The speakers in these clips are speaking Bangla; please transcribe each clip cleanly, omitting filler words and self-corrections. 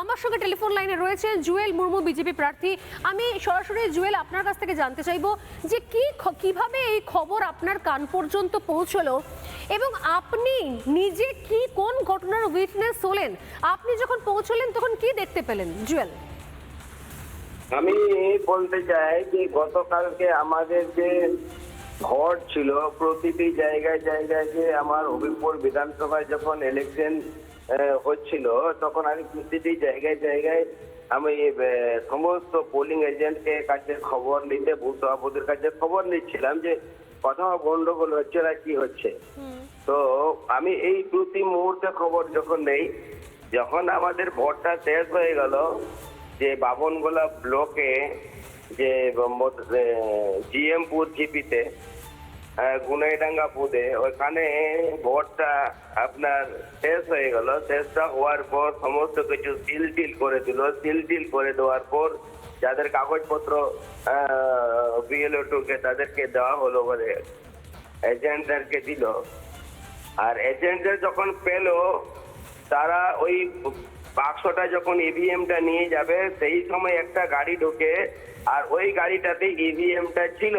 আমার সঙ্গে টেলিফোন লাইনে রয়েছে জুয়েল মুর্মু, বিজেপি প্রার্থী। আমি সরাসরি জুয়েল আপনার কাছ থেকে জানতে চাইবো যে কিভাবে এই খবর আপনার কান পর্যন্ত পৌঁছলো এবং আপনি নিজে কোন ঘটনার উইটনেস হলেন, আপনি যখন পৌঁছলেন তখন কি দেখতে পেলেন জুয়েল? আমি বলতে চাই যে গতকালকে আমাদের যে ভোট ছিল প্রতিটি জায়গায় জায়গায়, যে আমার হবিবপুর বিধানসভায় যখন ইলেকশন হচ্ছিল তখন আমি প্রতিটি জায়গায় জায়গায় আমি সমস্ত পোলিং এজেন্টকে কাছে খবর নিতে, বুথ সভাপতির কাছে খবর নিচ্ছিলাম যে কোথাও গন্ডগোল হচ্ছে না কি হচ্ছে। তো আমি এই প্রতি মুহূর্তে খবর যখন নেই, যখন আমাদের ভোটটা শেষ হয়ে গেল, যে বাবনগোলা ব্লকে যে জিএমপুর জিপিতে গুনাইডাঙ্গা বুথে ওইখানে ভোটটা আপনার শেষ হয়ে গেল। শেষটা হওয়ার পর সমস্ত কিছু সিল করে দেওয়ার পর যাদের কাগজপত্র বিএলও টুকে তাদেরকে দেওয়া হলো, বলে এজেন্টদেরকে দিল। আর এজেন্টদের যখন পেল, তারা ওই বাক্সটা যখন ইভিএমটা নিয়ে যাবে সেই সময় একটা গাড়ি ঢোকে, আর ওই গাড়িটাতে ইভিএমটা ছিল।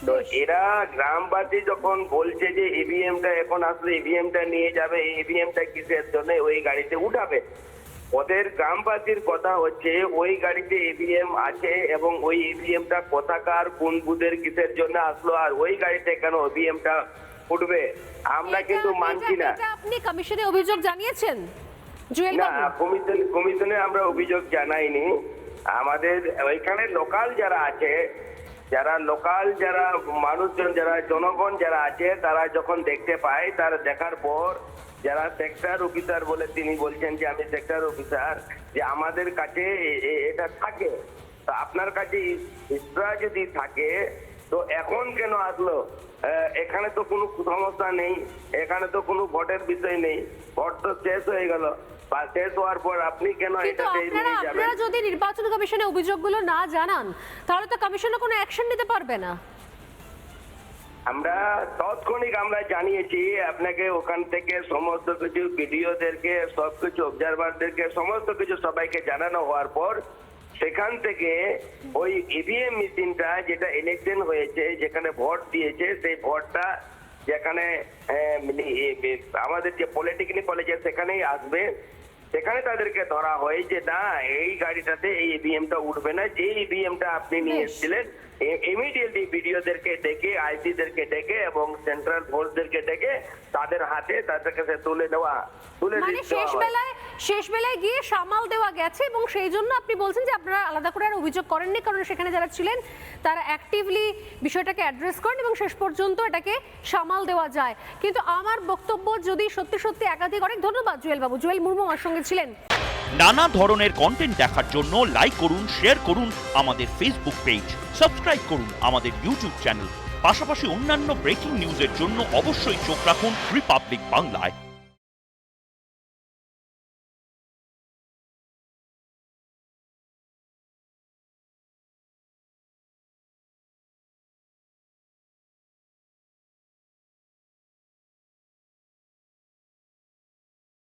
তো এরা গ্রামবাসী যখন বলছে যে ইভিএমটা এখন আসলে ইভিএমটা নিয়ে যাবে, ইভিএমটা কিসের জন্য ওই গাড়িতে উঠাবে, ওদের গ্রামবাসীর কথা হচ্ছে ওই গাড়িতে ইভিএম আছে এবং ওই ইভিএমটা কোথাকার কোন বুথের কিসের জন্য আসলো, আর ওই গাড়িতে কেন ইভিএমটা উঠবে আমরা কিন্তু মানছি না। আপনি কমিশনে অভিযোগ জানিয়েছেন জুয়েল? না, কমিশনে আমরা অভিযোগ জানাইনি। আমাদের ওইখানে লোকাল যারা আছে, যারা মানুষজন, যারা জনগণ যারা আছে, তারা যখন দেখতে পায়, তারা দেখার পর যারা সেক্টর অফিসার বলে তিনি বলছেন যে আমি সেক্টর অফিসার, যে আমাদের কাছে এটা থাকে, তো আপনার কাছে ইসরা যদি থাকে তো এখন কেন আসলো? এখানে তো কোনো সমস্যা নেই, এখানে তো কোনো ভোটের বিষয় নেই, ভোট তো শেষ হয়ে গেল। শেষ হওয়ার পর আপনি কেন এটাতে নিয়ে যাবেন? আপনারা যদি নির্বাচন কমিশনে অভিযোগগুলো না জানান তাহলে তো কমিশনও কোনো অ্যাকশন নিতে পারবে না। আমরা তৎক্ষণিক আমরা জানিয়েছি আপনাকে, ওখান থেকে সমস্ত কিছু ভিডিওদেরকে, সবকিছু অবজারভারদেরকে, সমস্ত কিছু সবাইকে জানানো হওয়ার পর সেখান থেকে ওই ইভিএম মেশিনটা যেটা ইলেকশন হয়েছে, যেখানে ভোট দিয়েছে, সেই ভোটটা যেখানে আমাদের যে পলিটেকনিক কলেজে সেখানেই আসবে, সেখানে তাদেরকে ধরা হয় যে না, এই গাড়িটাতে এই ইভিএমটা উঠবে না। যে ইভিএমটা আপনি নিয়ে এসেছিলেন, ইমিডিয়েটলি ভিডিওদেরকে ডেকে, আইসিদেরকে ডেকে এবং সেন্ট্রাল ফোর্সদেরকে ডেকে তাদের হাতে তাদের কাছে তুলে মানে শেষ বেলায় গিয়ে সামাল দেওয়া গেছে, এবং সেই জন্য আপনি বলছেন যে আপনারা আলাদা করে আর অভিযোগ করেননি, কারণ সেখানে যারা ছিলেন তারা অ্যাক্টিভলি বিষয়টাকে অ্যাড্রেস করেন এবং শেষ পর্যন্ত এটাকে সামাল দেওয়া যায়। কিন্তু আমার বক্তব্য, যদি সত্যি সত্যি একাধিক, অনেক ধন্যবাদ জুয়েল বাবু, জুয়েল মুর্মু আমার সঙ্গে ছিলেন। নানা ধরনের কন্টেন্ট দেখার জন্য লাইক করুন, শেয়ার করুন আমাদের ফেসবুক পেজ, সাবস্ক্রাইব করুন আমাদের ইউটিউব চ্যানেল। পাশাপাশি অন্যান্য ব্রেকিং নিউজের জন্য অবশ্যই চোখ রাখুন রিপাবলিক বাংলায়।